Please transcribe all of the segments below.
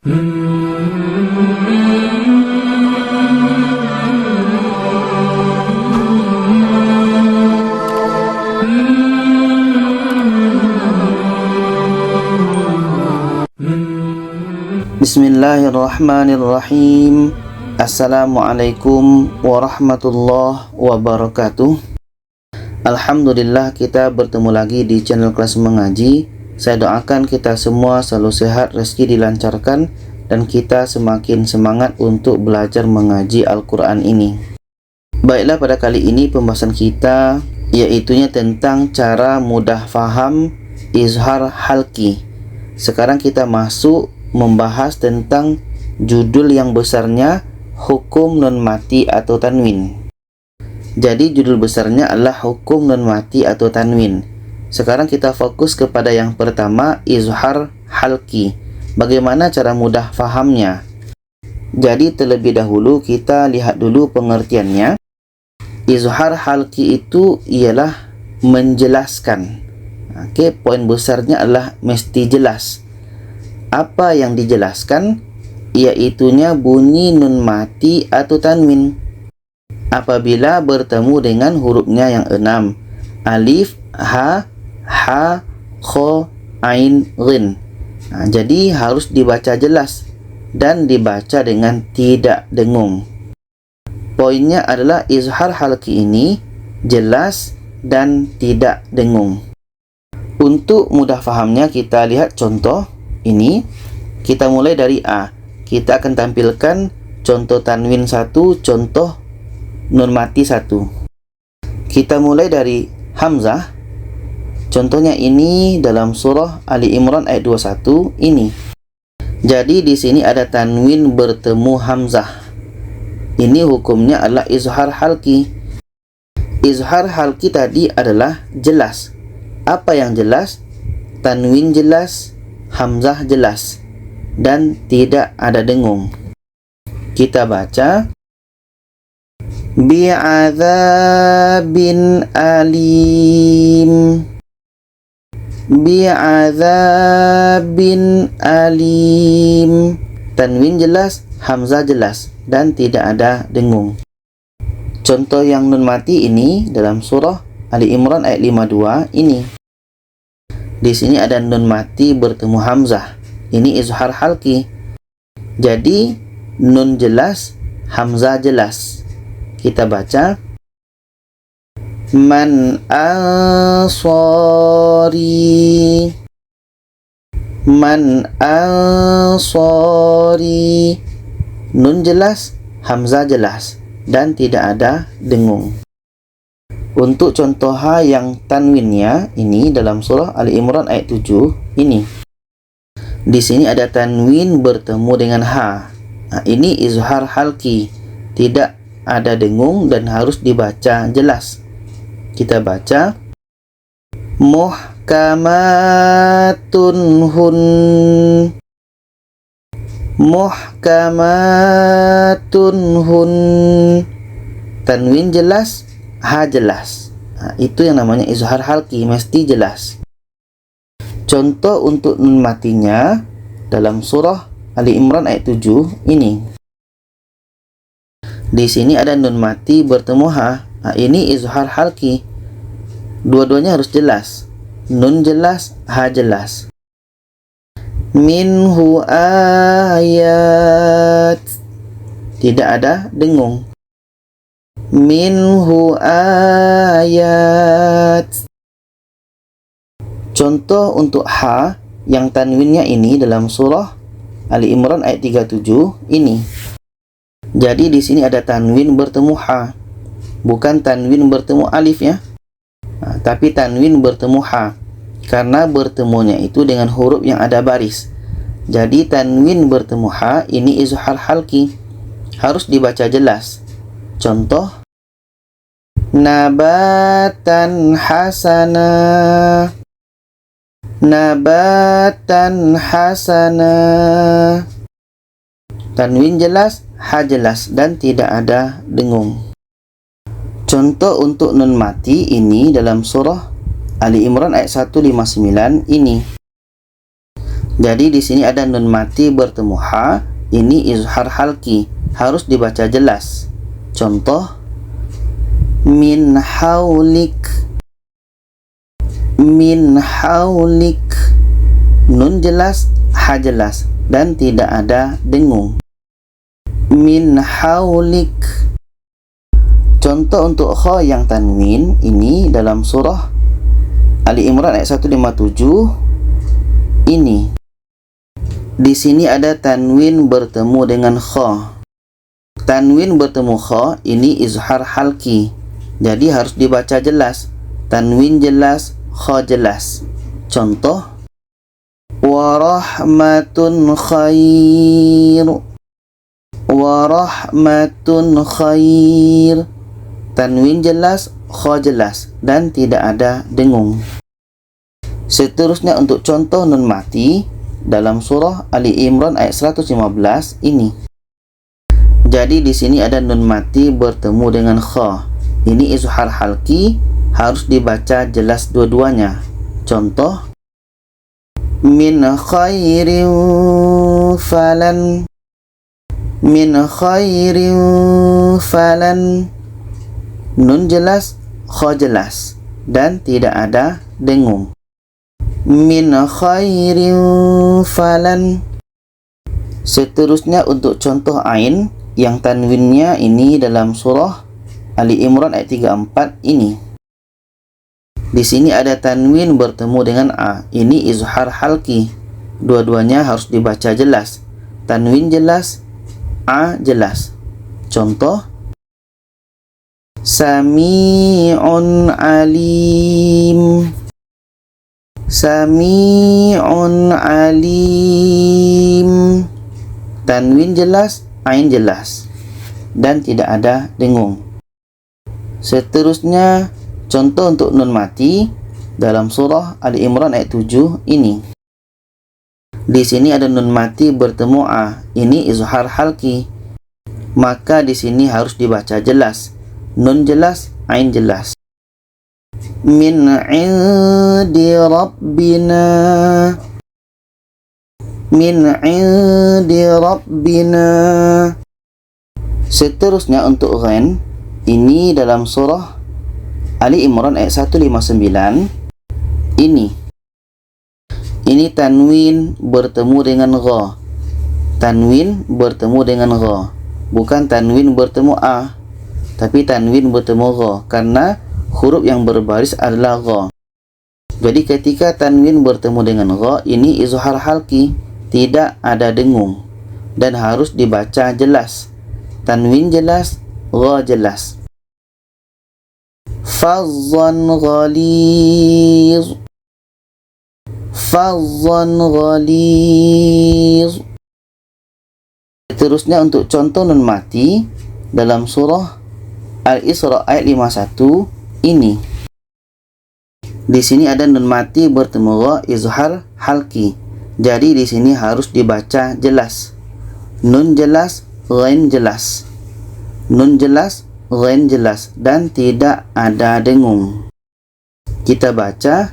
Bismillahirrahmanirrahim. Assalamualaikum warahmatullahi wabarakatuh. Alhamdulillah, kita bertemu lagi di channel Kelas Mengaji. Saya doakan kita semua selalu sehat, rezeki dilancarkan, dan kita semakin semangat untuk belajar mengaji Al-Quran ini. Baiklah, pada kali ini pembahasan kita yaitunya tentang cara mudah faham izhar halki. Sekarang kita masuk membahas tentang judul yang besarnya hukum nun mati atau tanwin. Jadi judul besarnya adalah hukum nun mati atau tanwin. Sekarang kita fokus kepada yang pertama, izhar halki. Bagaimana cara mudah fahamnya? Jadi terlebih dahulu kita lihat dulu pengertiannya. Izhar halki itu ialah menjelaskan. Oke, poin besarnya adalah mesti jelas. Apa yang dijelaskan? Iaitunya bunyi nun mati atau tanwin apabila bertemu dengan hurufnya yang 6, alif, ha, kho, ain, ghin. Jadi harus dibaca jelas dan dibaca dengan tidak dengung. Poinnya adalah izhar halki ini jelas dan tidak dengung. Untuk mudah fahamnya kita lihat contoh ini. Kita mulai dari A. Kita akan tampilkan contoh tanwin 1, contoh nun mati 1. Kita mulai dari hamzah. Contohnya ini dalam surah Ali Imran ayat 21 ini. Jadi di sini ada tanwin bertemu hamzah. Ini hukumnya adalah izhar halki. Izhar halki tadi adalah jelas. Apa yang jelas? Tanwin jelas, hamzah jelas, dan tidak ada dengung. Kita baca bi'adzabin alim, bi'adzabin alim. Tanwin jelas, hamzah jelas, dan tidak ada dengung. Contoh yang nun mati ini dalam surah Ali Imran ayat 52 ini. Di sini ada nun mati bertemu hamzah. Ini izhar halki. Jadi nun jelas, hamzah jelas. Kita baca man ansari, man ansari. Nun jelas, hamzah jelas, dan tidak ada dengung. Untuk contoh ha yang tanwinnya ini dalam surah Ali Imran ayat 7 ini. Di sini ada tanwin bertemu dengan ha. Ini izhar halki, tidak ada dengung dan harus dibaca jelas. Kita baca muhkamatun hun, muhkamatun hun. Tanwin jelas, ha jelas. Itu yang namanya izhar halki, mesti jelas. Contoh untuk nun matinya dalam surah Ali Imran ayat 7 ini. Di sini ada nun mati bertemu ha. Ini izhar halki. Dua-duanya harus jelas. Nun jelas, ha jelas. Minhu ayat. Tidak ada dengung. Minhu ayat. Contoh untuk ha yang tanwinnya ini dalam surah Ali Imran ayat 37 ini. Jadi di sini ada tanwin bertemu ha, bukan tanwin bertemu alif ya. Tapi tanwin bertemu ha, karena bertemunya itu dengan huruf yang ada baris. Jadi tanwin bertemu ha ini izhar halki, harus dibaca jelas. Contoh nabatan hasana, nabatan hasana. Tanwin jelas, ha jelas, dan tidak ada dengung. Contoh untuk nun mati ini dalam surah Ali Imran ayat 159 ini. Jadi di sini ada nun mati bertemu ha, ini izhar halki, harus dibaca jelas. Contoh, min haulik, min haulik, nun jelas, ha jelas, dan tidak ada dengung. Min haulik. Contoh untuk kha yang tanwin ini dalam surah Ali Imran ayat 157 ini. Di sini ada tanwin bertemu dengan kha. Tanwin bertemu kha ini izhar halki. Jadi harus dibaca jelas. Tanwin jelas, kha jelas. Contoh, warahmatun khair. Warahmatun khair. Tanwin jelas, kha jelas, dan tidak ada dengung. Seterusnya untuk contoh nun mati dalam surah Ali Imran ayat 115 ini. Jadi di sini ada nun mati bertemu dengan kha. Ini izhar halki, harus dibaca jelas dua-duanya. Contoh, min khairin falan. Min khairin falan. Nun jelas, kha jelas, dan tidak ada dengung. Min khairin falan. Seterusnya untuk contoh ain yang tanwinnya ini dalam surah Ali Imran ayat 34 ini. Di sini ada tanwin bertemu dengan a. Ini izhar halki. Dua-duanya harus dibaca jelas. Tanwin jelas, a jelas. Contoh, sami'un alim. Sami'un alim. Tanwin jelas, ain jelas, dan tidak ada dengung. Seterusnya contoh untuk nun mati dalam surah Ali Imran ayat 7 ini. Di sini ada nun mati bertemu a. Ini izhar halki. Maka di sini harus dibaca jelas. Nun jelas, ain jelas. Min indi rabbina. Min indi rabbina. Seterusnya untuk ghain ini dalam surah Ali Imran ayat 159 ini. Ini tanwin bertemu dengan gha. Tanwin bertemu dengan gha. Bukan tanwin bertemu a, tapi tanwin bertemu gha, karena huruf yang berbaris adalah gha. Jadi ketika tanwin bertemu dengan gha, ini izhar halki, tidak ada dengung, dan harus dibaca jelas. Tanwin jelas, gha jelas. Fazzan ghalidh. Fazzan ghalidh. Seterusnya untuk contoh nun mati dalam surah Al-Isra ayat 51 ini. Di sini ada nun mati bertemu gha, izhar halki. Jadi di sini harus dibaca jelas. Nun jelas, ghain jelas. Nun jelas, ghain jelas, dan tidak ada dengung. Kita baca,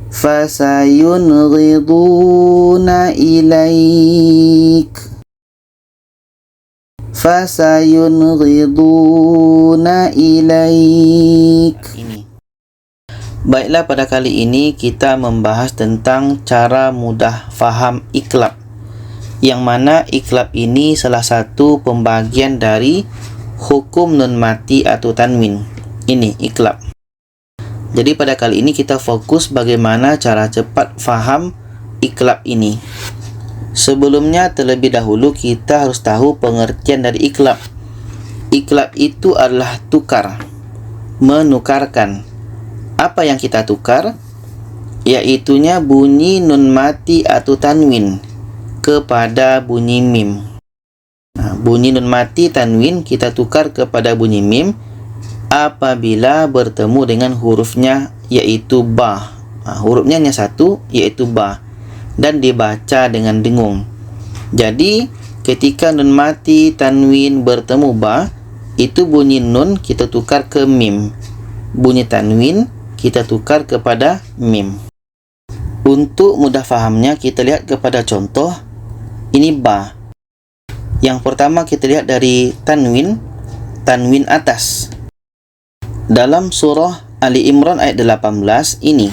fasayunghiduna ilaik. Fasayunghiduna ilaik. Ini. Baiklah, pada kali ini kita membahas tentang cara mudah faham iklab, yang mana iklab ini salah satu pembagian dari hukum nun mati atau tanwin. Ini iklab. Jadi pada kali ini kita fokus bagaimana cara cepat faham iklab ini. Sebelumnya terlebih dahulu kita harus tahu pengertian dari iklab. Iklab itu adalah tukar, menukarkan. Apa yang kita tukar? Yaitunya bunyi nun mati atau tanwin kepada bunyi mim. Bunyi nun mati tanwin kita tukar kepada bunyi mim apabila bertemu dengan hurufnya yaitu ba. Hurufnya hanya satu, yaitu ba, dan dibaca dengan dengung. Jadi ketika nun mati tanwin bertemu ba, itu bunyi nun kita tukar ke mim, bunyi tanwin kita tukar kepada mim. Untuk mudah fahamnya, kita lihat kepada contoh. Ini ba. Yang pertama kita lihat dari tanwin atas. Dalam surah Ali Imran ayat 18 ini,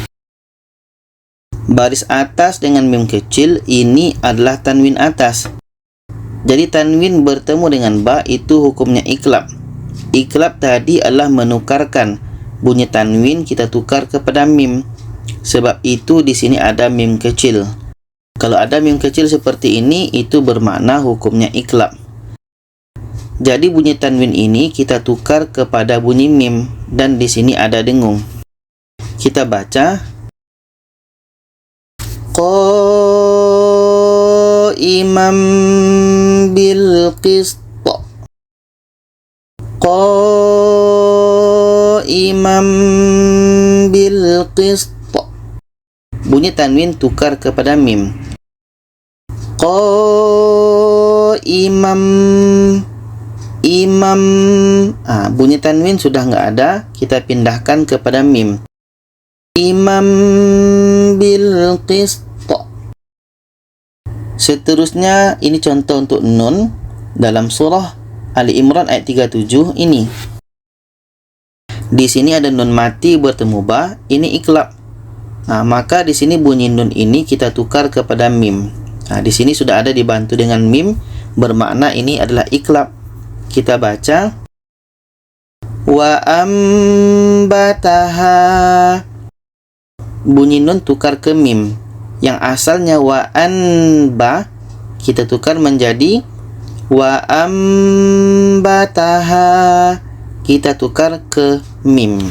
baris atas dengan mim kecil ini adalah tanwin atas. Jadi tanwin bertemu dengan ba itu hukumnya iklab. Iklab tadi adalah menukarkan bunyi tanwin, kita tukar kepada mim. Sebab itu di sini ada mim kecil. Kalau ada mim kecil seperti ini, itu bermakna hukumnya iklab. Jadi bunyi tanwin ini kita tukar kepada bunyi mim, dan di sini ada dengung. Kita baca qaiman bil qist. Qaiman bil qist. Bunyi tanwin tukar kepada mim. Qaiman, imam. Bunyi tanwin sudah nggak ada, kita pindahkan kepada mim. Imam bil qist. Seterusnya ini contoh untuk nun dalam surah Ali Imran ayat 37 ini. Di sini ada nun mati bertemu ba, ini iklab. Maka di sini bunyi nun ini kita tukar kepada mim. Di sini sudah ada dibantu dengan mim, bermakna ini adalah iklab. Kita baca wa ambataha. Bunyi nun tukar ke mim. Yang asalnya wa anba, kita tukar menjadi wa ambataha, kita tukar ke mim.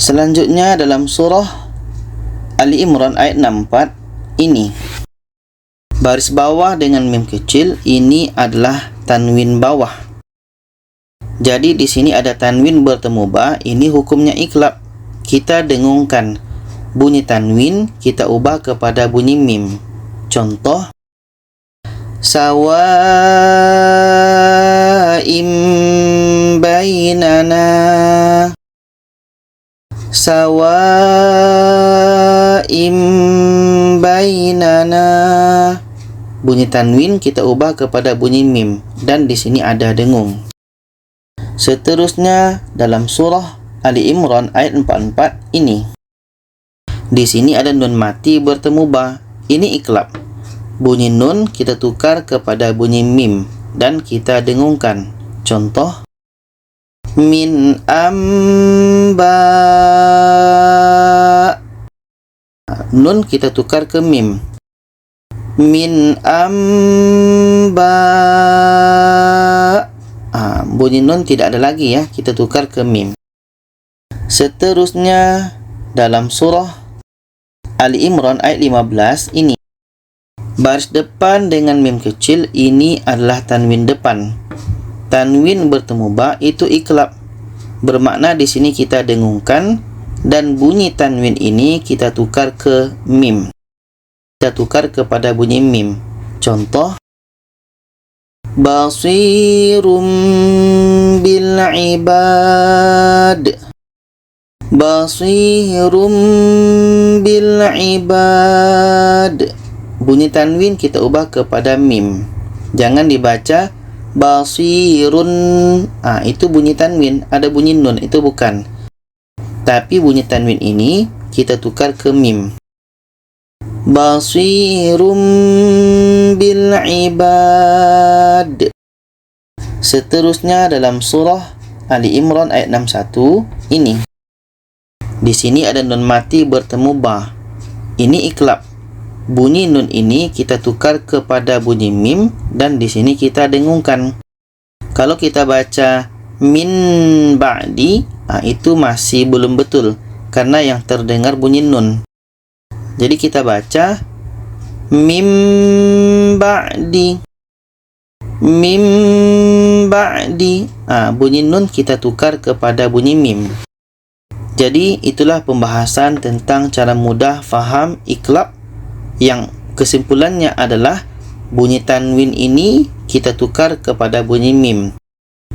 Selanjutnya dalam surah Ali Imran ayat 64 ini, baris bawah dengan mim kecil ini adalah tanwin bawah. Jadi di sini ada tanwin bertemu ba, ini hukumnya iklab. Kita dengungkan bunyi tanwin, kita ubah kepada bunyi mim. Contoh sawa'im bainana. Sawa'im bainana. Bunyi tanwin kita ubah kepada bunyi mim, dan di sini ada dengung. Seterusnya dalam surah Ali Imran ayat 44 ini. Di sini ada nun mati bertemu ba, ini iklab. Bunyi nun kita tukar kepada bunyi mim, dan kita dengungkan. Contoh min amba. Nun kita tukar ke mim. Min amba. Bunyi nun tidak ada lagi ya, kita tukar ke mim. Seterusnya dalam surah Ali Imran ayat 15 ini, baris depan dengan mim kecil ini adalah tanwin depan. Tanwin bertemu ba itu iklab. Bermakna di sini kita dengungkan, dan bunyi tanwin ini kita tukar ke mim. Kita tukar kepada bunyi mim. Contoh basirum bil ibad. Basirum bil ibad. Bunyi tanwin kita ubah kepada mim. Jangan dibaca basirun. Itu bunyi tanwin, ada bunyi nun, itu bukan. Tapi bunyi tanwin ini kita tukar ke mim. Basirum bil ibad. Seterusnya dalam surah Ali Imran ayat 61 ini. Di sini ada nun mati bertemu ba. Ini iklab. Bunyi nun ini kita tukar kepada bunyi mim, dan di sini kita dengungkan. Kalau kita baca min ba'di, itu masih belum betul karena yang terdengar bunyi nun. Jadi kita baca mim ba'di. Mim ba'di. Bunyi nun kita tukar kepada bunyi mim. Jadi itulah pembahasan tentang cara mudah faham iklab, yang kesimpulannya adalah bunyi tanwin ini kita tukar kepada bunyi mim.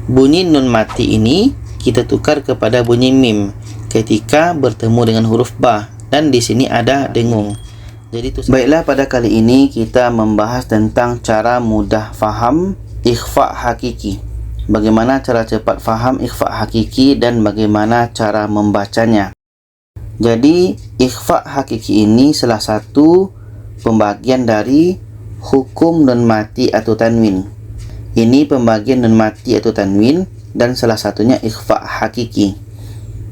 Bunyi nun mati ini kita tukar kepada bunyi mim ketika bertemu dengan huruf ba. dan di sini ada dengung. Jadi itu. Baiklah, pada kali ini kita membahas tentang cara mudah faham ikhfa hakiki. Bagaimana cara cepat faham ikhfa hakiki dan bagaimana cara membacanya. Jadi ikhfa hakiki ini salah satu pembagian dari hukum nun mati atau tanwin. Ini pembagian nun mati atau tanwin dan salah satunya ikhfa hakiki.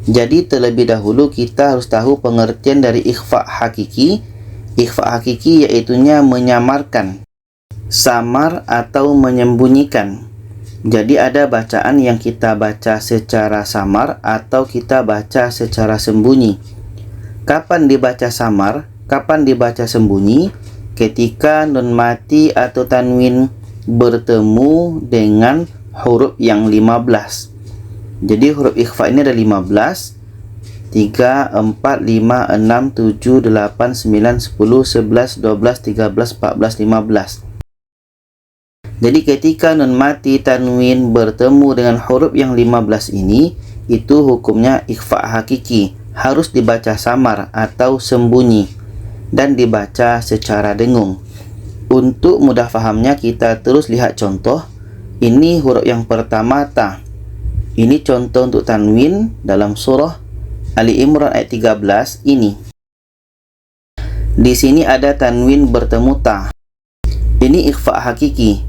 Jadi terlebih dahulu kita harus tahu pengertian dari ikhfa hakiki. Ikhfa hakiki yaitunya menyamarkan, samar atau menyembunyikan. Jadi ada bacaan yang kita baca secara samar atau kita baca secara sembunyi. Kapan dibaca samar? Kapan dibaca sembunyi? Ketika nun mati atau tanwin bertemu dengan huruf yang 15. Jadi huruf ikhfa ini ada 15. 3, 4, 5, 6, 7, 8, 9, 10, 11, 12, 13, 14, 15. Jadi ketika nun mati tanwin bertemu dengan huruf yang 15 ini, itu hukumnya ikhfa hakiki. Harus dibaca samar atau sembunyi dan dibaca secara dengung. Untuk mudah fahamnya kita terus lihat contoh. Ini huruf yang pertama ta. Ini contoh untuk tanwin dalam surah Ali Imran ayat 13 ini. Di sini ada tanwin bertemu ta. Ini ikhfa hakiki.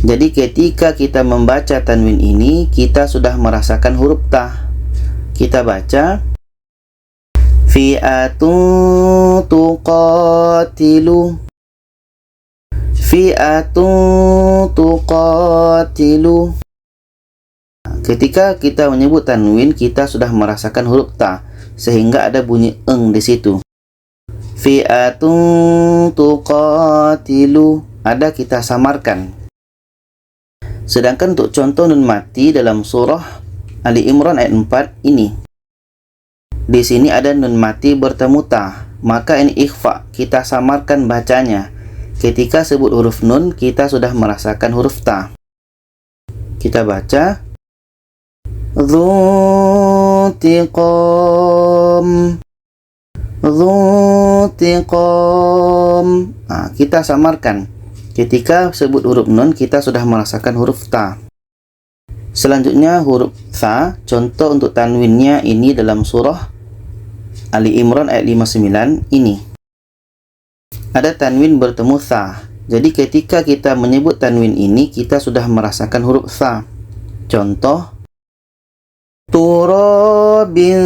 Jadi ketika kita membaca tanwin ini, kita sudah merasakan huruf ta. Kita baca fi'atun tuqatilu. Fi'atun tuqatilu. Ketika kita menyebut tanwin, kita sudah merasakan huruf ta, sehingga ada bunyi eng di situ. Fi'atun tuqatilu, ada kita samarkan. Sedangkan untuk contoh nun mati dalam surah Ali Imran ayat 4 ini. Di sini ada nun mati bertemu ta, maka ini ikhfa, kita samarkan bacanya. Ketika sebut huruf nun, kita sudah merasakan huruf ta. Kita baca Dzuntiqam. Dzuntiqam. Nah, kita samarkan. Ketika sebut huruf nun, kita sudah merasakan huruf ta. Selanjutnya huruf tha, contoh untuk tanwinnya ini dalam surah Ali Imran ayat 59 ini. Ada tanwin bertemu tha. Jadi ketika kita menyebut tanwin ini, kita sudah merasakan huruf tha. Contoh turabin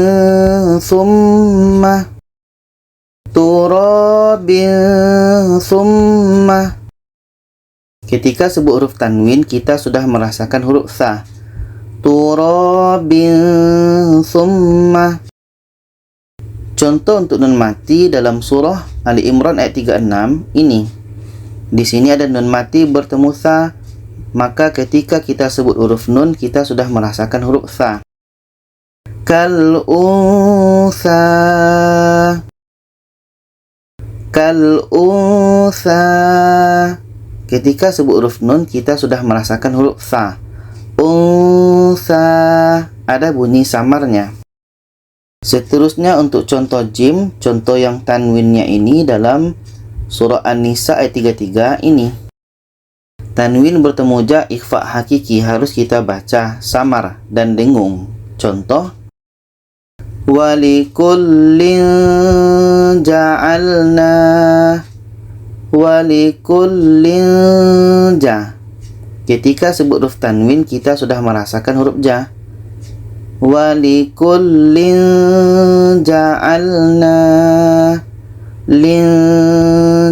summa. Turabin summa. Ketika sebut huruf tanwin, kita sudah merasakan huruf tha. Turabin summa. Contoh untuk nun mati dalam surah Ali Imran ayat 36 ini. Di sini ada nun mati bertemu tha, maka ketika kita sebut huruf nun, kita sudah merasakan huruf tha. Kal unsa. Kal unsa. Ketika sebut huruf nun, kita sudah merasakan huruf tha. Unsa, ada bunyi samarnya. Seterusnya untuk contoh jim, contoh yang tanwinnya ini dalam surah An-Nisa ayat 33 ini. Tanwin bertemu ja ikhfa hakiki, harus kita baca samar dan dengung. Contoh walikullin ja'alna. Walikullin ja. Ketika sebut huruf tanwin, kita sudah merasakan huruf ja. Walikullin ja'alna. Lin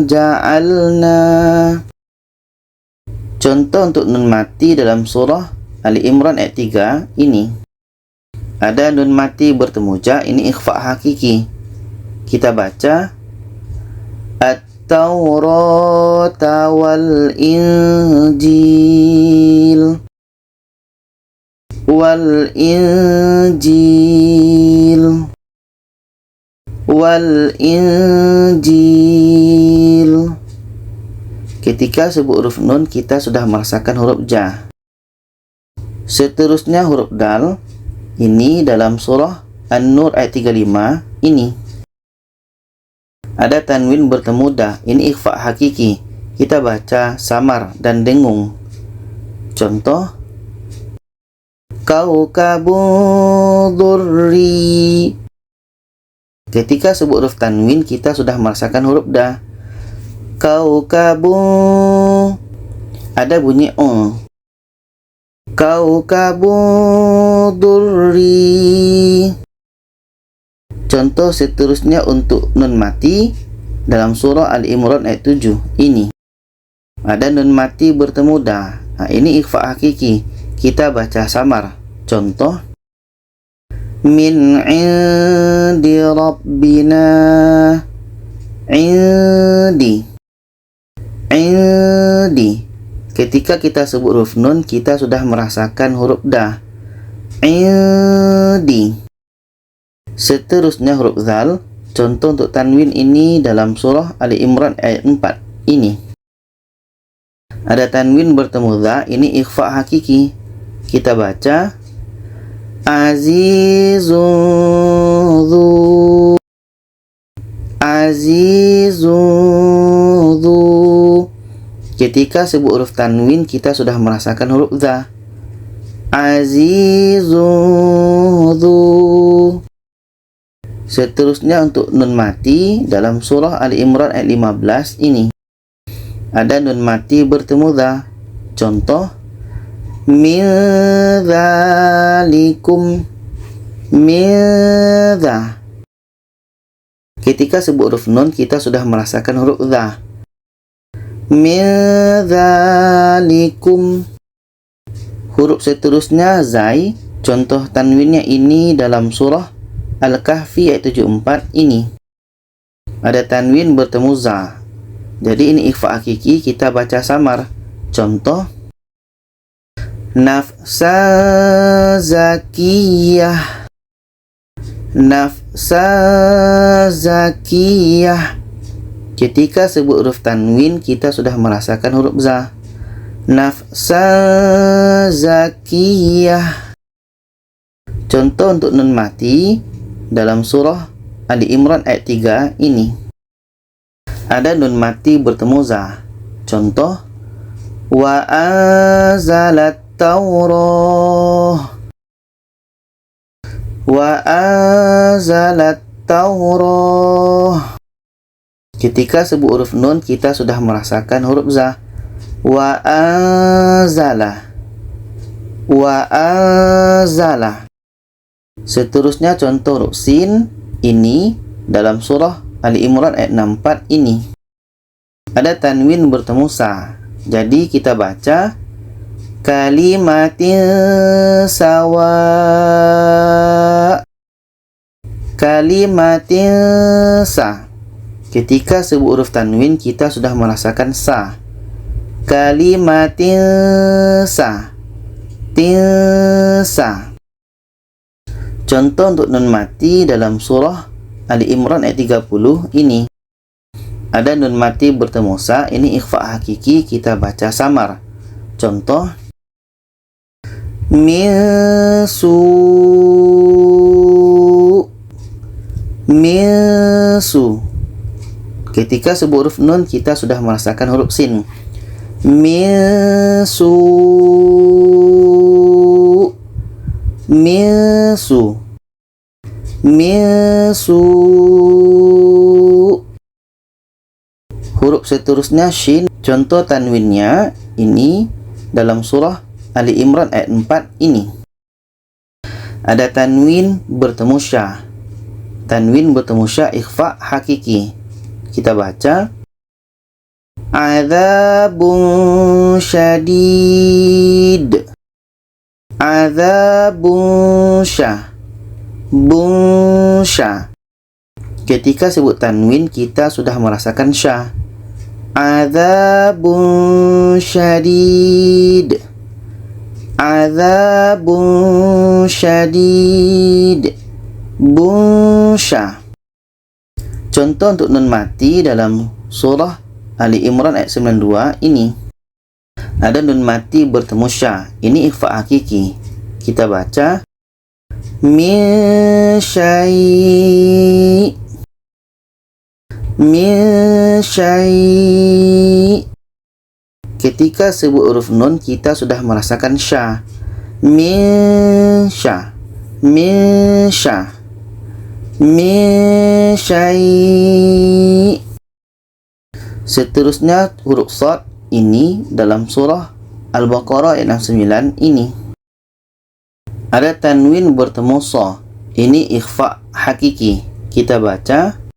ja'alna. Contoh untuk nun mati dalam surah Ali Imran ayat 3 ini. Ada nun mati bertemu ja, ini ikhfa hakiki. Kita baca At-Taurata wal Injil. Wal Injil. Wal Injil. Ketika sebut huruf nun, kita sudah merasakan huruf ja. Seterusnya huruf dal. Ini dalam surah An-Nur ayat 35 ini. Ada tanwin bertemu dah. Ini ikhfa hakiki. Kita baca samar dan dengung. Contoh, kaukabu durri. Ketika sebut huruf tanwin, kita sudah merasakan huruf dah. Kaukabu, ada bunyi o. Kaukabu durri. Contoh seterusnya untuk nun mati dalam surah Al-Imran ayat 7 ini. Ada nun mati bertemu dah. Nah, ini ikhfa hakiki. Kita baca samar. Contoh, min indi rabbina. Indi. Ketika kita sebut huruf nun, kita sudah merasakan huruf dah. Indi. Seterusnya huruf zal. Contoh untuk tanwin ini dalam surah Ali Imran ayat 4 ini. Ada tanwin bertemu za, ini ikhfa hakiki. Kita baca azizun. Azizun. Ketika sebut huruf tanwin, kita sudah merasakan huruf za. Azizun. Seterusnya untuk nun mati dalam surah Ali Imran ayat 15 ini. Ada nun mati bertemu za. Contoh, min dzalikum. Min dza. Ketika sebut huruf nun, kita sudah merasakan huruf za. Min dzalikum. Huruf seterusnya zai. Contoh tanwinnya ini dalam surah Al-Kahfi ayat 74 ini. Ada tanwin bertemu za. Jadi ini ikhfa hakiki, kita baca samar. Contoh, nafsa zakiyah. Nafsa zakiyah. Ketika sebut huruf tanwin, kita sudah merasakan huruf za. Nafsa zakiyah. Contoh untuk nun mati dalam surah Ali Imran ayat 3 ini. Ada nun mati bertemu za. Contoh, wa azalat taurah. Wa azalat taurah. Ketika sebut huruf nun, kita sudah merasakan huruf za. Wa azala. Wa azala. Seterusnya contoh huruf sin ini dalam surah Ali Imran ayat 64 ini. Ada tanwin bertemu sa. Jadi kita baca kalimatin sawa. Kalimatin sa. Ketika sebut huruf tanwin, kita sudah merasakan sa. Kalimatin sa. Tinsa. Contoh untuk nun mati dalam surah Ali Imran ayat 30 ini. Ada nun mati bertemu sa, ini ikhfa hakiki, kita baca samar. Contoh, min su. Min su. Ketika sebut huruf nun, kita sudah merasakan huruf sin. Min su. Misu. Misu. Huruf seterusnya shin. Contoh tanwinnya ini dalam surah Ali Imran ayat 4 ini. Ada tanwin bertemu syah. Tanwin bertemu syah ikhfa hakiki. Kita baca adzabun syadid. Adzabun syah. Bunsya. Ketika sebut tanwin, kita sudah merasakan syah. Adzabun syadid. Adzabun syadid. Bunsya. Contoh untuk nun mati dalam surah Ali Imran ayat 92 ini. Ada nun mati bertemu syah. Ini ikhfa hakiki. Kita baca min syai'. min syai'. Ketika sebut huruf nun, kita sudah merasakan sya. Min sya, min sya, min syai'. Seterusnya huruf shad ini dalam surah Al-Baqarah ayat 69 ini. Ada tanwin bertemu sa. Ini ikhfa hakiki. Kita baca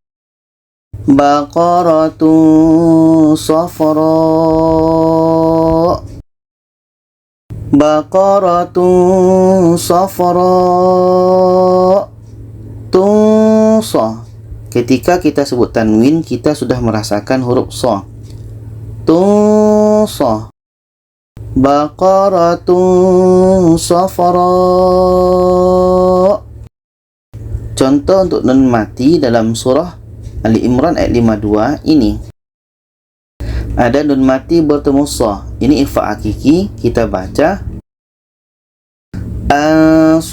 Baqaratun safra. Baqaratun safra. Tunsa. Ketika kita sebut tanwin, kita sudah merasakan huruf sa. Tunsa. Baqaratun safra. Contoh untuk nun mati dalam surah Ali Imran ayat 52 ini. Ada nun mati bertemu sa. Ini ikhfa hakiki. Kita baca Ansarullah.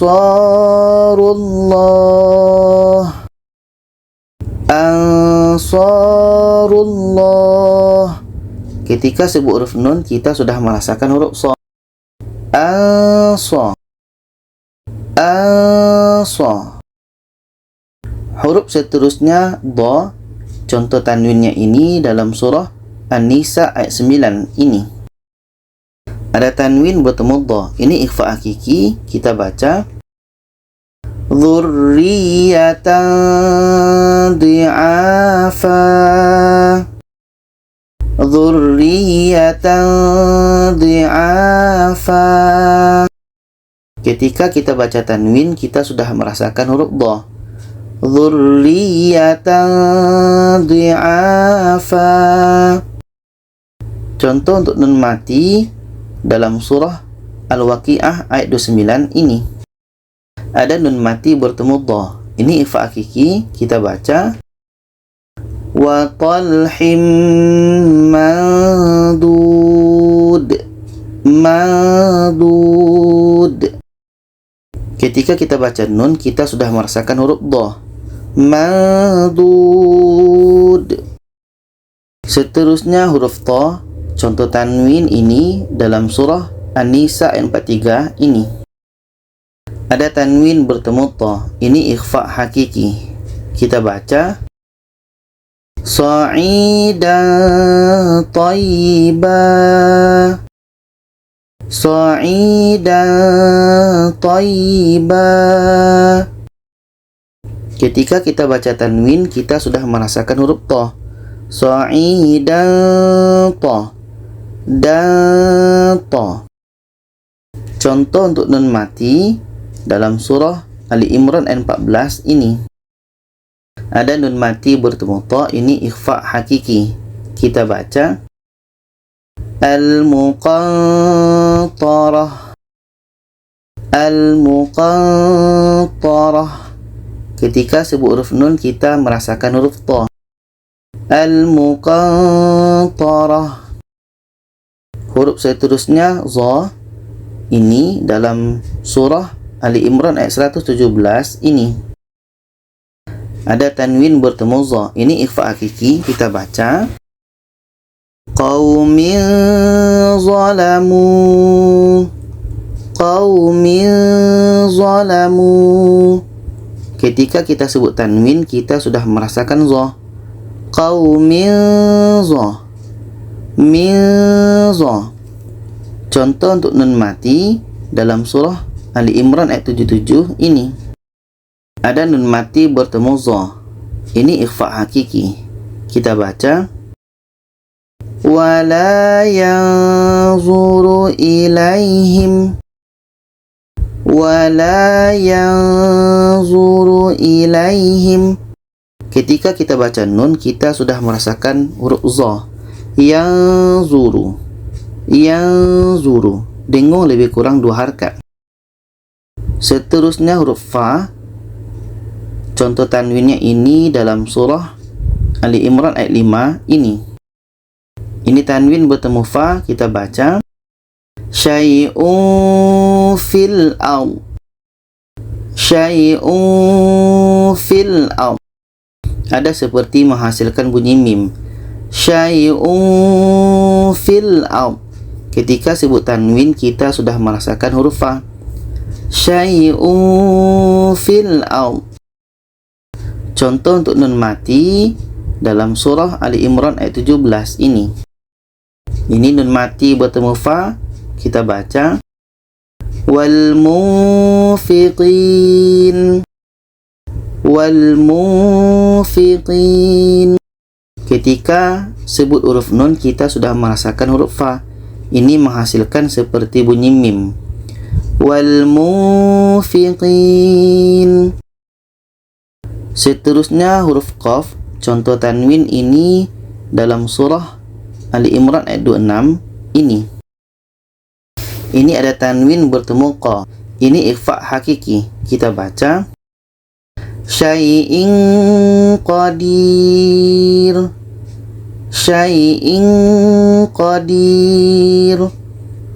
Ansarullah. Ketika sebut huruf nun, kita sudah merasakan huruf sa. Ansar. Ansar. Huruf seterusnya dha. Contoh tanwinnya ini dalam surah An-Nisa ayat 9 ini. Ada tanwin bertemu dha. Ini ikhfa hakiki. Kita baca Dzurriyatan di'afa. Dzurriyatan di'afa. Ketika kita baca tanwin, kita sudah merasakan huruf dha. Dzurriyatan di'afa. Contoh untuk nun mati dalam surah Al-Waqi'ah ayat 29 ini. Ada nun mati bertemu dha. Ini ikhfa hakiki. Kita baca wa talhim mandud. Mandud. Ketika kita baca nun, kita sudah merasakan huruf dha. Mandud. Seterusnya huruf ta. Contoh tanwin ini dalam surah An-Nisa ayat 43 ini. Ada tanwin bertemu ta. Ini ikhfa hakiki. Kita baca Sa'idan Tayyibah. Sa'idan Tayyibah. Ketika kita baca tanwin, kita sudah merasakan huruf ta. Sa'idan ta. Dan ta. Contoh untuk nun mati dalam surah Ali Imran ayat 14 ini. Ada nun mati bertemu ta. Ini ikhfa hakiki. Kita baca Al-Muqantarah. Al-Muqantarah. Ketika sebut huruf nun, kita merasakan huruf ta. Al-Muqantarah. Huruf seterusnya za. Ini dalam surah Ali Imran ayat 117 ini. Ada tanwin bertemu za. Ini ikhfa hakiki. Kita baca Qaumin zalamu. Qaumin zalamu. Ketika kita sebut tanwin, kita sudah merasakan za. Qaumin za. Min za. Contoh untuk nun mati dalam surah Ali Imran ayat 77 ini. Ada nun mati bertemu za. Ini ikhfa hakiki. Kita baca wala yanzuru ilaihim. Wala yanzuru ilaihim. Ketika kita baca nun, kita sudah merasakan huruf za. Yanzuru. Yanzuru. Dengung lebih kurang 2 harakat. Seterusnya huruf fa. Contoh tanwinnya ini dalam surah Ali Imran ayat 5 ini. Ini tanwin bertemu fa. Kita baca syai'un fil ard. Syai'un fil ard. ada seperti menghasilkan bunyi mim. Syai'un fil ard. Ketika sebut tanwin kita sudah merasakan huruf fa. Syai'un fil ard. Contoh untuk nun mati dalam surah Ali Imran ayat 17 ini. Ini nun mati bertemu fa, kita baca wal munfiqin. Wal munfiqin. Ketika sebut huruf nun kita sudah merasakan huruf fa. Ini menghasilkan seperti bunyi mim. Wal munfiqin. Seterusnya huruf qaf. Contoh tanwin ini dalam surah Ali Imran ayat 26 ini. Ini ada tanwin bertemu qa. Ini ikhfa hakiki. Kita baca syai'in qadir. Syai'in qadir.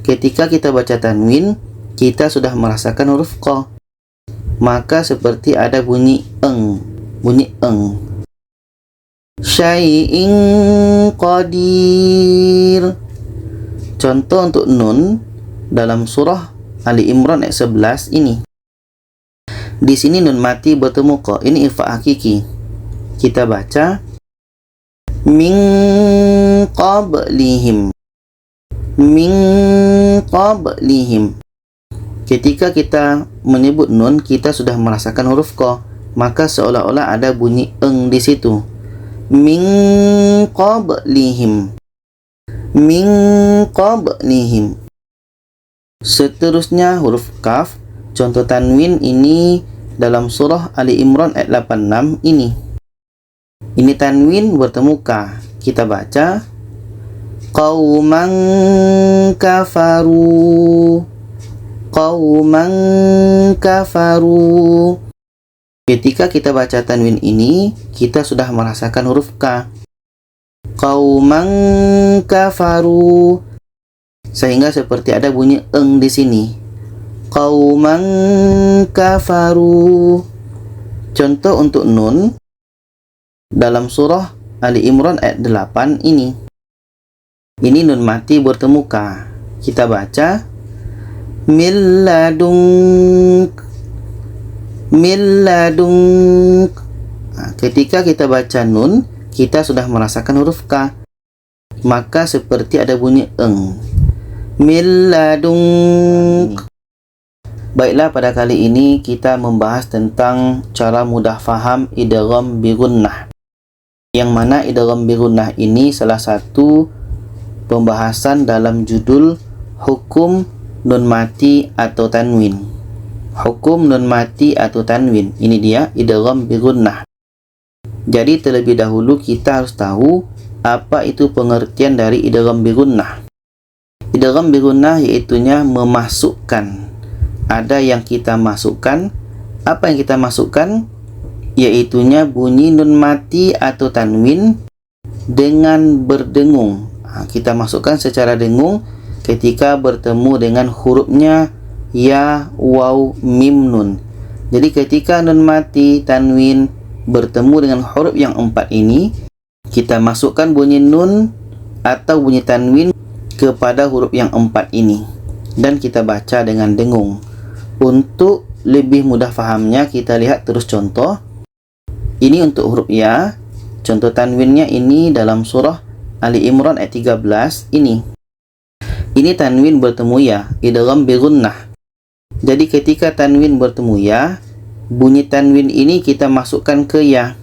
Ketika kita baca tanwin, kita sudah merasakan huruf qa. Maka seperti ada bunyi eng. Bunyi eng. Syai'in qadir. Contoh untuk nun dalam surah Ali Imran ayat 11 ini. Di sini nun mati bertemu qa. Ini ikhfa hakiki. Kita baca min qablihim. Min qablihim. Ketika kita menyebut nun, kita sudah merasakan huruf qa, maka seolah-olah ada bunyi eng di situ. Min qablihim. Min qablihim. Seterusnya huruf kaf. Contoh tanwin ini dalam surah Ali Imran ayat 86 ini. Ini tanwin bertemu ka. Kita baca qauman kafaru. Qauman kafaru. Ketika kita baca tanwin ini, kita sudah merasakan huruf ka. Qauman kafaru. Sehingga seperti ada bunyi eng di sini. Qauman kafaru. Contoh untuk nun dalam surah Ali Imran ayat 8 ini. Ini nun mati bertemu ka. Kita baca min ladunk. Min ladunk. Ketika kita baca nun, kita sudah merasakan huruf ka. Maka seperti ada bunyi eng. Min ladunk. Baiklah, pada kali ini kita membahas tentang cara mudah faham idgham bi gunnah. Yang mana idgham bi gunnah ini salah satu pembahasan dalam judul hukum nun mati atau tanwin. Hukum nun mati atau tanwin. Ini dia idgham bi gunnah. Jadi terlebih dahulu kita harus tahu apa itu pengertian dari idgham bi gunnah. Idgham bi gunnah yaitunya memasukkan. Ada yang kita masukkan. Apa yang kita masukkan? Yaitunya bunyi nun mati atau tanwin dengan berdengung. Kita masukkan secara dengung ketika bertemu dengan hurufnya ya, waw, mim, nun. Jadi ketika nun mati tanwin bertemu dengan huruf yang 4 ini, kita masukkan bunyi nun atau bunyi tanwin kepada huruf yang 4 ini dan kita baca dengan dengung. Untuk lebih mudah fahamnya, kita lihat terus contoh. Ini untuk huruf ya. Contoh tanwinnya ini dalam surah Ali Imran ayat 13 ini. Ini tanwin bertemu ya, idgham bi gunnah. Jadi ketika tanwin bertemu ya, bunyi tanwin ini kita masukkan ke ya.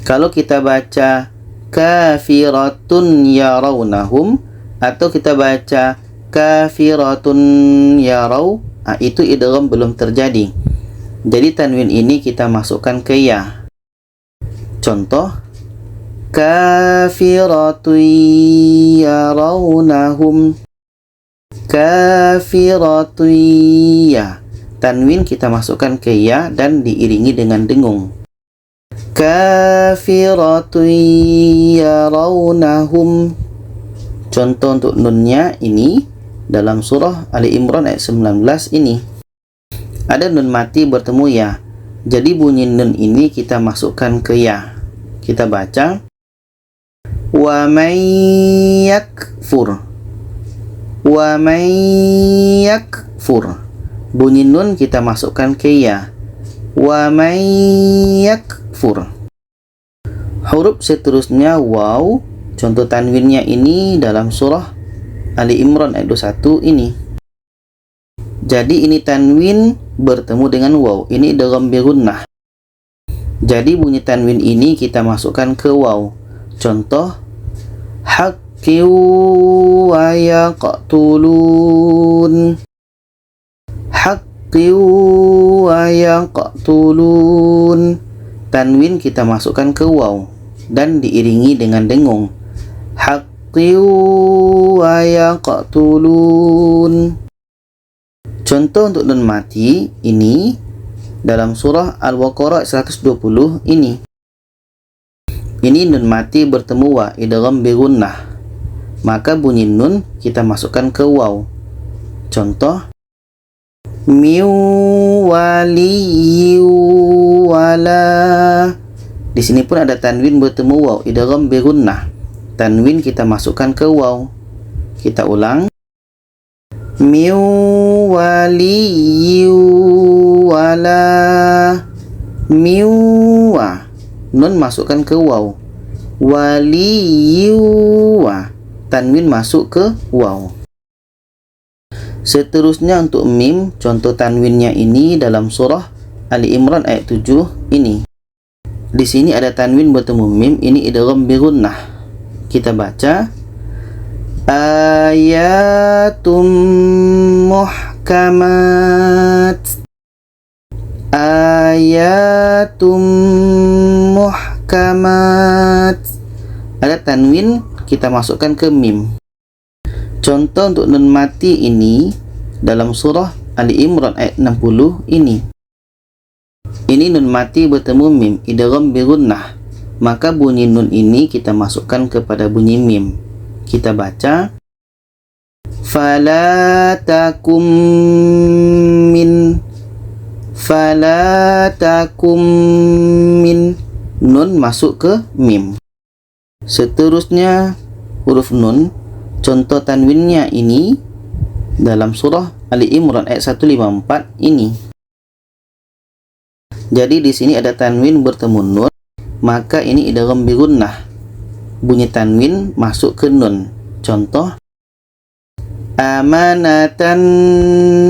Kalau kita baca kafiratun yarawnahum atau kita baca kafiratun yarau, itu idgham belum terjadi. Jadi tanwin ini kita masukkan ke ya. Contoh kafiratun yarawnahum. Kafiratun ya. Tanwin kita masukkan ke ya dan diiringi dengan dengung. Kafiratun yarawnahum. Contoh untuk nunnya ini dalam surah Ali Imran ayat 19 ini. Ada nun mati bertemu ya. Jadi bunyi nun ini kita masukkan ke ya. Kita baca wa may yakfur. Wa may yakfur. Bunyi nun kita masukkan ke ya. Wa may yakfur. Huruf seterusnya waw. Contoh tanwinnya ini dalam surah Ali Imran ayat 21 ini. Jadi ini tanwin bertemu dengan waw. Ini idgham bi gunnah. Jadi bunyi tanwin ini kita masukkan ke waw. Contoh haqqi wa yaqtulun. Haqqi wa yaqtulun. Tanwin kita masukkan ke waw dan diiringi dengan dengung. Haqqi wa yaqtulun. Contoh untuk nun mati ini dalam surah Al-Baqarah 120 ini. Ini nun mati bertemu wa, idgham bi gunnah. Maka bunyi nun kita masukkan ke waw. Contoh min waliyyin wala. Di sini pun ada tanwin bertemu waw, idgham bi gunnah. Tanwin kita masukkan ke waw. Kita ulang. Min waliyyin wala. Min wa. Nun masukkan ke waw. Waliyyin wa. Tanwin masuk ke waw. Seterusnya untuk mim, contoh tanwinnya ini dalam surah Ali Imran ayat 7 ini. Di sini ada tanwin bertemu mim, ini idgham bi gunnah. Kita baca ayatum muhkamat. Ayatum muhkamat. Ada tanwin kita masukkan ke mim. Contoh untuk nun mati ini dalam surah Ali Imran ayat 60 ini. Ini nun mati bertemu mim, idgham bi gunnah. Maka bunyi nun ini kita masukkan kepada bunyi mim. Kita baca fala takum min. Fala takum min. Nun masuk ke mim. Seterusnya huruf nun, contoh tanwinnya ini dalam surah Ali Imran ayat 154 ini. Jadi di sini ada tanwin bertemu nun, maka ini idgham bi gunnah. Bunyi tanwin masuk ke nun. Contoh amanatan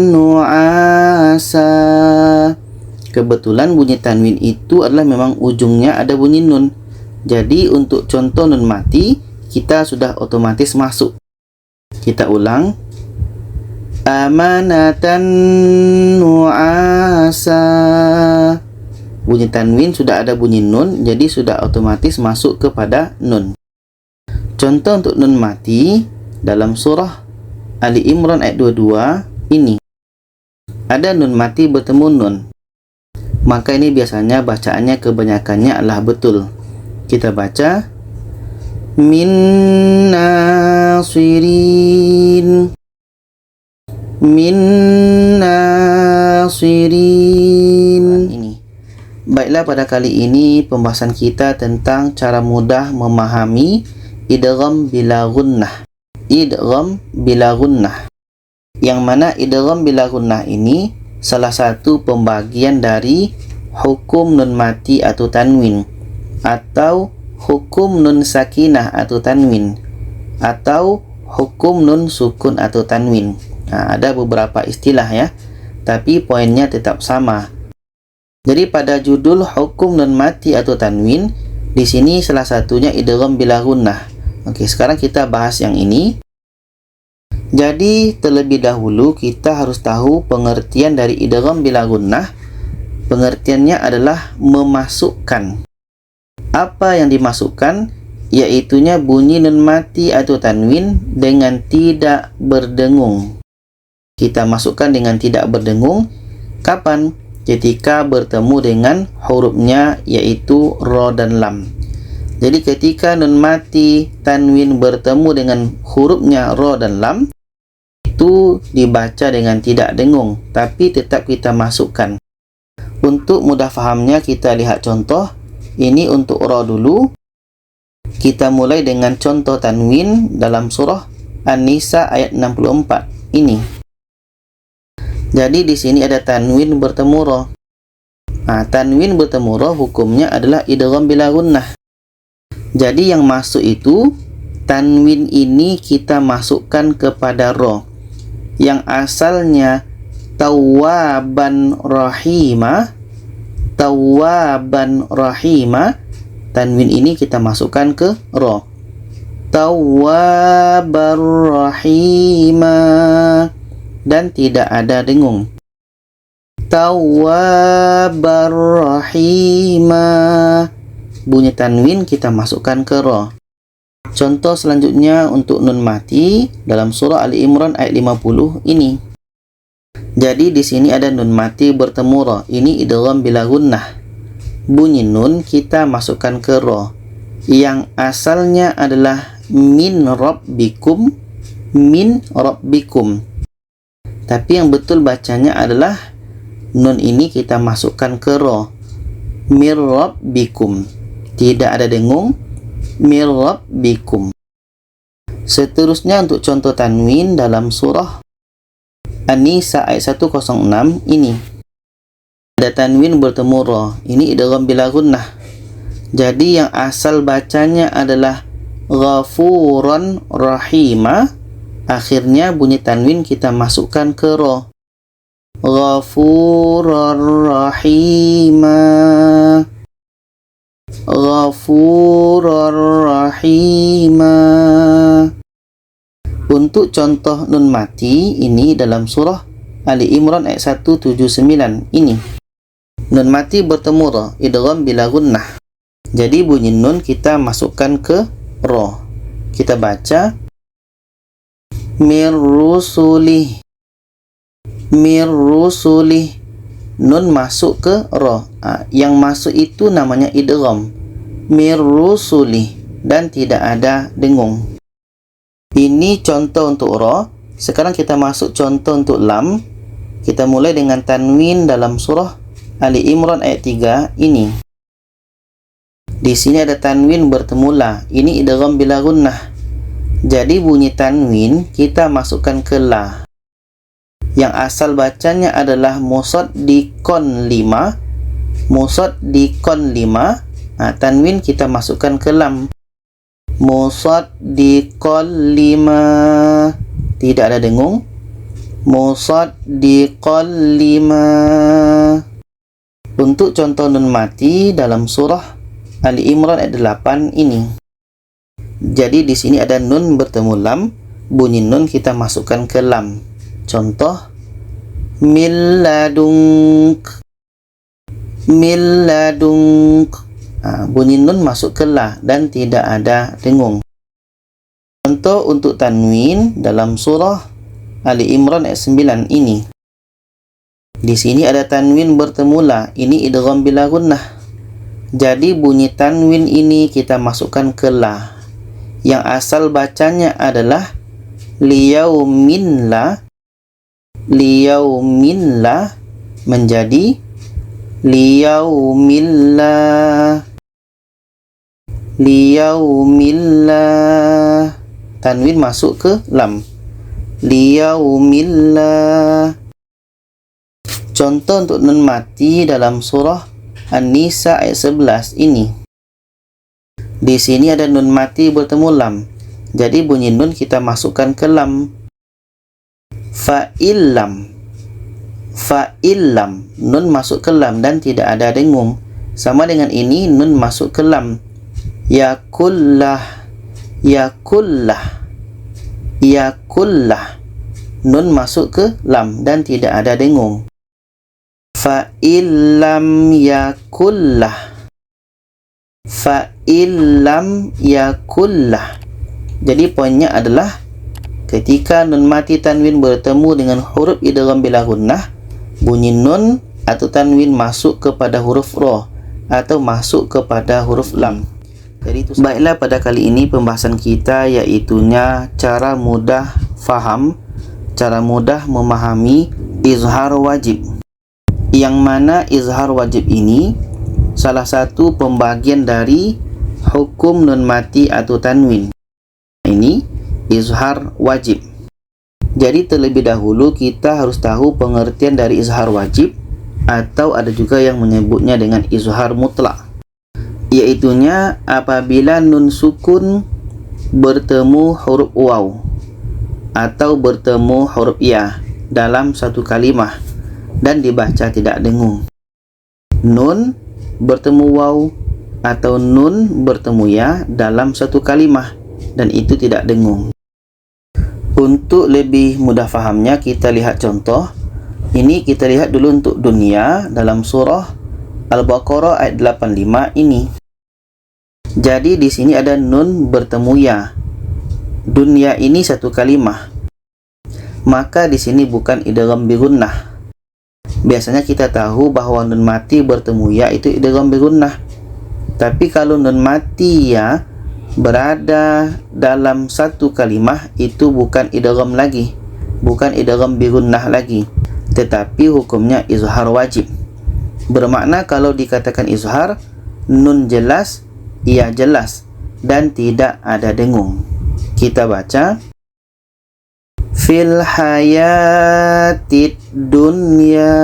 nu'asa. Kebetulan bunyi tanwin itu adalah memang ujungnya ada bunyi nun. Jadi untuk contoh nun mati kita sudah otomatis masuk. Kita ulang. Amanatan nu'asa. Bunyi tanwin sudah ada bunyi nun, jadi sudah otomatis masuk kepada nun. Contoh untuk nun mati dalam surah Ali Imran ayat 22 ini. Ada nun mati bertemu nun. Maka ini biasanya bacaannya kebanyakannya adalah betul. Kita baca min nasirin. Min nasirin. Ini. Baiklah, pada kali ini pembahasan kita tentang cara mudah memahami idgham bila gunnah. Idgham bila gunnah. Yang mana idgham bila gunnah ini salah satu pembagian dari hukum nun mati atau tanwin, atau hukum nun sakinah atau tanwin, atau hukum nun sukun atau tanwin. Ada beberapa istilah ya, tapi poinnya tetap sama. Jadi pada judul hukum nun mati atau tanwin, di sini salah satunya idgham bila gunnah. Oke, sekarang kita bahas yang ini. Jadi terlebih dahulu kita harus tahu pengertian dari idgham bila gunnah. Pengertiannya adalah memasukkan. Apa yang dimasukkan? Yaitunya bunyi nun mati atau tanwin dengan tidak berdengung. Kita masukkan dengan tidak berdengung. Kapan? Ketika bertemu dengan hurufnya yaitu ro dan lam. Jadi ketika nun mati tanwin bertemu dengan hurufnya ro dan lam, itu dibaca dengan tidak dengung, tapi tetap kita masukkan. Untuk mudah fahamnya kita lihat contoh Ini untuk ra dulu. Kita mulai dengan contoh tanwin dalam surah An-Nisa ayat 64 ini. Jadi di sini ada tanwin bertemu ra. Nah, tanwin bertemu ra hukumnya adalah idgham bila gunnah. Jadi yang masuk itu tanwin ini kita masukkan kepada ra. Yang asalnya tawwaban rahimah, tawwaban rahimah, tanwin ini kita masukkan ke ra. Tawwabar rahimah, dan tidak ada dengung. Tawwabar rahimah, bunyi tanwin kita masukkan ke ra. Contoh selanjutnya untuk nun mati dalam surah Ali Imran ayat 50 ini. Jadi di sini ada nun mati bertemu ra. Ini idgham bila gunnah. Bunyi nun kita masukkan ke ra. Yang asalnya adalah min rabbikum, min rabbikum. Tapi yang betul bacanya adalah nun ini kita masukkan ke ra. Mir rabbikum. Tidak ada dengung. Mir rabbikum. Seterusnya untuk contoh tanwin dalam surah An-Nisa ayat 106 ini. Ada tanwin bertemu ra. Ini idgham bila gunnah. Jadi yang asal bacanya adalah ghafuran rahimah. Akhirnya bunyi tanwin kita masukkan ke ra. Ghafuran rahimah, ghafuran rahimah. Untuk contoh nun mati ini dalam surah Ali Imran ayat 179 ini. Nun mati bertemu ra, idgham bila gunnah. Jadi bunyi nun kita masukkan ke ra. Kita baca mir rusulih, mir rusulih. Nun masuk ke ra. Yang masuk itu namanya idgham. Mir rusulih, dan tidak ada dengung. Ini contoh untuk ra. Sekarang kita masuk contoh untuk lam. Kita mulai dengan tanwin dalam surah Ali Imran ayat 3 ini. Di sini ada tanwin bertemu la. Ini idgham bila gunnah. Jadi bunyi tanwin kita masukkan ke la. Yang asal bacanya adalah musaddiqon 5. Musaddiqon 5. Tanwin kita masukkan ke lam. Musaddiqon 5. Tidak ada dengung. Musaddiqon 5. Untuk contoh nun mati dalam surah Ali Imran ayat 8 ini. Jadi di sini ada nun bertemu lam. Bunyi nun kita masukkan ke lam. Contoh min ladunk, min ladunk. Bunyi nun masuk ke la dan tidak ada dengung. Contoh untuk tanwin dalam surah Ali Imran ayat 9 ini. Di sini ada tanwin bertemu la. Ini idgham bila gunnah. Jadi bunyi tanwin ini kita masukkan ke la. Yang asal bacanya adalah liyaumin la. Liyaumin la menjadi liyaumin la. Liyaumin la. Tanwin masuk ke lam. Liyaumin la. Contoh untuk nun mati dalam surah An-Nisa ayat 11 ini. Di sini ada nun mati bertemu lam. Jadi bunyi nun kita masukkan ke lam. Fa'illam, fa'illam. Nun masuk ke lam dan tidak ada dengung. Sama dengan ini nun masuk ke lam. Yakullah, yakullah, yakullah. Nun masuk ke lam dan tidak ada dengung. Fa'illam yakullah, fa'illam yakullah. Jadi poinnya adalah ketika nun mati tanwin bertemu dengan huruf idgham bila gunnah, bunyi nun atau tanwin masuk kepada huruf ra atau masuk kepada huruf lam. Jadi itu. Baiklah, pada kali ini pembahasan kita yaitunya cara mudah faham, cara mudah memahami izhar wajib. Yang mana izhar wajib ini salah satu pembagian dari hukum nun mati atau tanwin. Ini izhar wajib. Jadi terlebih dahulu kita harus tahu pengertian dari izhar wajib, atau ada juga yang menyebutnya dengan izhar mutlak, yaitunya apabila nun sukun bertemu huruf waw atau bertemu huruf ya dalam satu kalimah dan dibaca tidak dengung. Nun bertemu waw atau nun bertemu ya dalam satu kalimah dan itu tidak dengung. Untuk lebih mudah fahamnya kita lihat contoh. Ini kita lihat dulu untuk dunia dalam surah Al-Baqarah ayat 85 ini. Jadi di sini ada nun bertemu ya. Dunia ini satu kalimah. Maka di sini bukan idgham bi gunnah. Biasanya kita tahu bahwa nun mati bertemu ya itu idgham bi gunnah. Tapi kalau nun mati ya berada dalam satu kalimah, itu bukan idgham lagi, bukan idgham bi gunnah lagi, tetapi hukumnya izhar wajib. Bermakna kalau dikatakan izhar, nun jelas, ya jelas, dan tidak ada dengung. Kita baca fil hayatid dunya,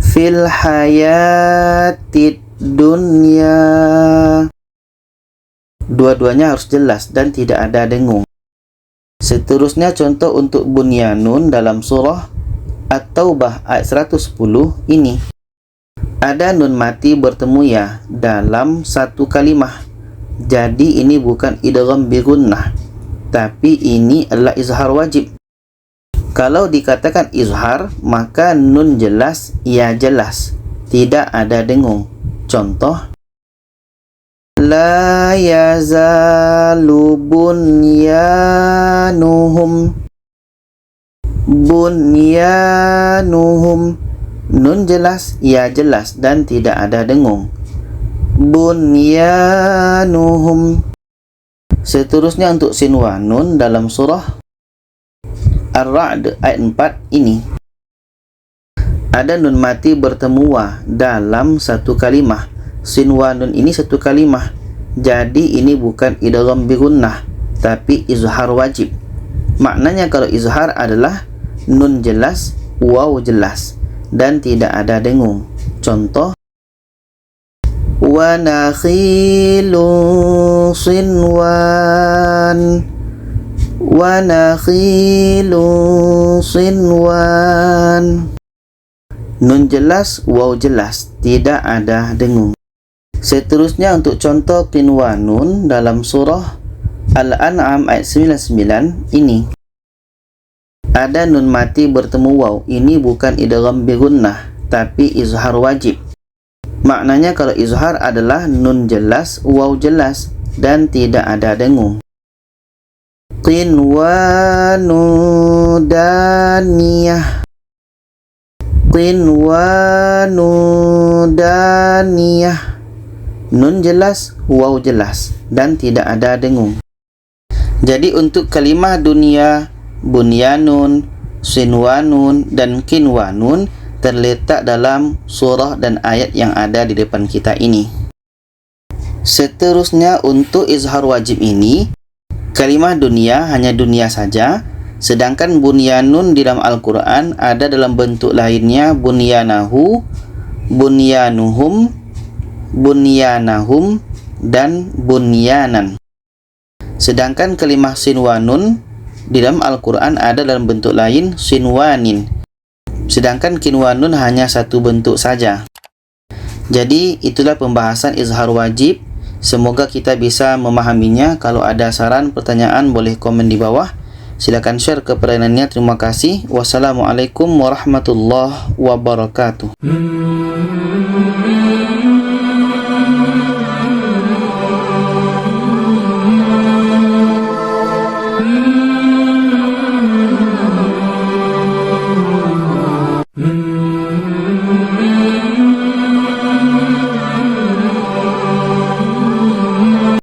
fil hayatid dunya. Dua-duanya harus jelas dan tidak ada dengung. Seterusnya contoh untuk bunyanun dalam surah At-Taubah ayat 110 ini. Ada nun mati bertemu ya dalam satu kalimah. Jadi ini bukan idgham bi gunnah, tapi ini adalah izhar wajib. Kalau dikatakan izhar, maka nun jelas, ya jelas, tidak ada dengung. Contoh, la yazalu bunyanuhum, bunyanuhum, nun jelas, ya jelas, dan tidak ada dengung. Bunyanuhum. Seterusnya untuk sin wa nun dalam surah Ar-Ra'd ayat 4 ini. Ada nun mati bertemu wa dalam satu kalimah. Sin wa nun ini satu kalimah. Jadi ini bukan idgham bi gunnah, tapi izhar wajib. Maknanya kalau izhar adalah nun jelas, waw jelas, dan tidak ada dengung. Contoh, wa nakhilu sinwan, wa nakhilu sinwan. Nun jelas, waw jelas, tidak ada dengung. Seterusnya untuk contoh qinwanun dalam surah Al-An'am ayat 99 ini. Ada nun mati bertemu waw. Ini bukan idgham bi gunnah, tapi izhar wajib. Maknanya kalau izhar adalah nun jelas, waw jelas, dan tidak ada dengung. Qinwanu daniyah, qinwanu daniyah. Nun jelas, waw jelas, dan tidak ada dengung. Jadi untuk kalimah dunia, bunyanun, sinwanun, dan kinwanun terletak dalam surah dan ayat yang ada di depan kita ini. Seterusnya untuk izhar wajib ini, kalimah dunia hanya dunia saja, sedangkan bunyanun di dalam Al-Quran ada dalam bentuk lainnya bunyanahu, bunyanuhum, bunyanahum, dan bunyanan. Sedangkan kalimah sinwanun di dalam Al-Quran ada dalam bentuk lain sinwanin. Sedangkan kinwanun hanya satu bentuk saja. Jadi itulah pembahasan izhar wajib. Semoga kita bisa memahaminya. Kalau ada saran, pertanyaan, boleh komen di bawah. Silakan share ke peranannya. Terima kasih. Wassalamualaikum warahmatullahi wabarakatuh.